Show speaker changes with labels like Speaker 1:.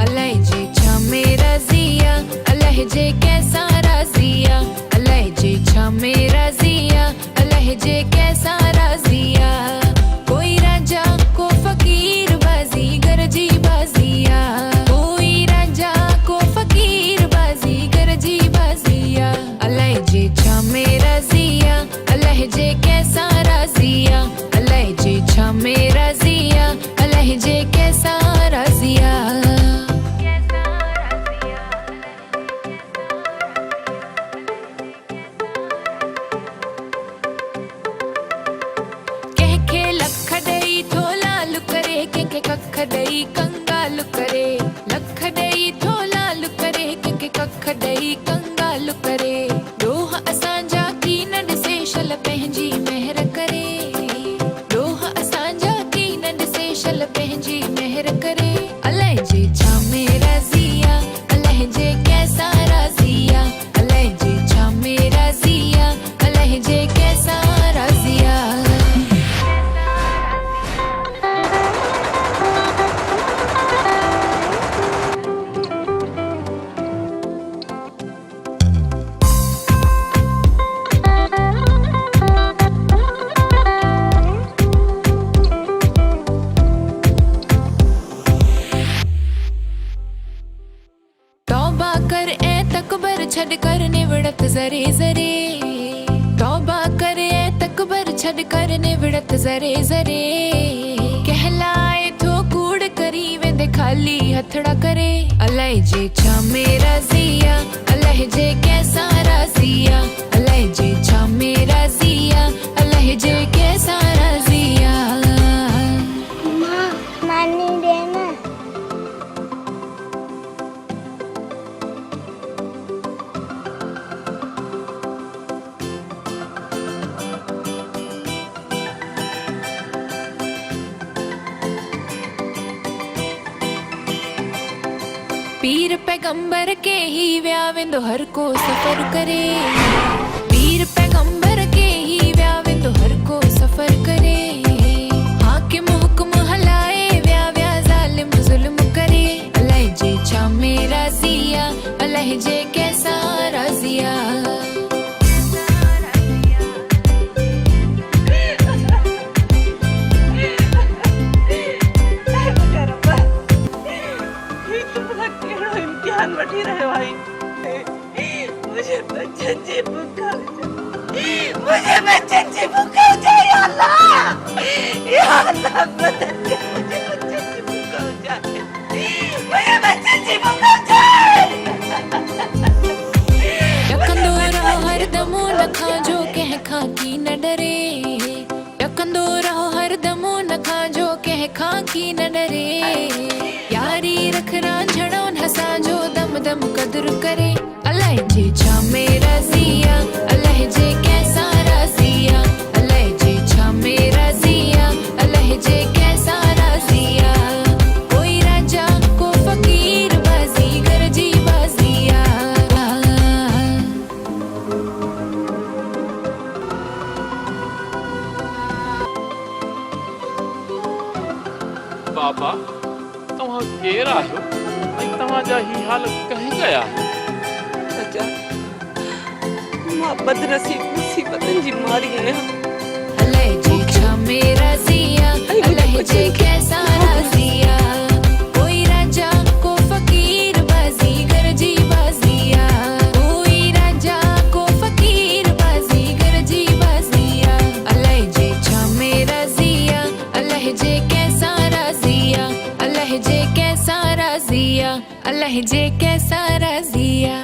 Speaker 1: Alae je shami raziya, alae je kaisa raziya, alae je shami raziya, alae je kaisa raziya. कोई राजा को फकीर बाजी गरजी बाजिया, कोई राजा को फकीर बाजी गरजी बाजिया. Alae je shami raziya, alae je kaisa raziya, alae je shami raziya, alae je kaisa raziya. के कख दई कंगाल करे, लख दई थोलाल करे, के कख दई कंगाल करे. डोह असांजा की न ॾिसे शल पंहिंजी महर करे, डोह असांजा की न ॾिसे शल पंहिंजी महर करे. अलाए जे shami raziya, अलाए जे कैसा राज़िया, अलाए जे shami raziya, अलाए जे कैसा राज़िया. तौबा कर ए तकबर छड़ कर निवड़त जरे जरे, तौबा कर ए तकबर छड़ कर निवड़त जरे जरे. कहलाए थो कूड़ करी वेंदे खाली हथड़ा करे. अलाए जे shami raziya, अलाए जे कैसा राज़िया, अलाए जे shami raziya, अलाए जे कैसा राज़िया.
Speaker 2: माँ पानी देना.
Speaker 1: पीर पैगंबर के ही व्यावेंदो हर को सफर करे, पीर पैगंबर के ही व्यावेंदो हर को सफर करे. हाकिम हुक्म हलाए व्या जालिम जुल्म करे. अलाए जे shami raziya, अलाए जे कैसा राज़िया.
Speaker 3: इम्तिहान वठी रहे भाई. मुझे बच्चन जी भूखा मुझे बच्चन जी भूखा हो जाए. या अल्लाह मदद कर, मुझे बच्चन जी भूखा हो जाए, मुझे बच्चन जी भूखा हो जाए.
Speaker 1: यकंदो रहो हर दमो न खाजो कह खा की न डरे, यकंदो रहो हर दमो न खाजो कह खा की न डरे. यारी रख रांझणो हसांजो दम दम कदर करे. अलाए जे shami raziya, अलाए जे कैसा राज़िया, अलाए जे shami raziya, अलाए जे कैसा राज़िया. कोई राजा को फकीर बाजी गरजी बाजिया.
Speaker 4: बाबा तव्हां केरु आहियो ऐं तव्हांजा ही हाल कंहिं कया?
Speaker 3: अच्छा, मां बदनसीब मुसीबतन जी मारी आहियां.
Speaker 1: अलाए जे shami raziya, अलाए जे कैसा राज़िया. कोई राजा को फकीर बाजी गरजी बाजिया, कोई राजा को फकीर बाजी गरजी बाजिया. अलाए जे shami raziya, अलाए जे कैसा राज़िया, अलाए जे कैसा राज़िया, अलाए जे कैसा राज़िया.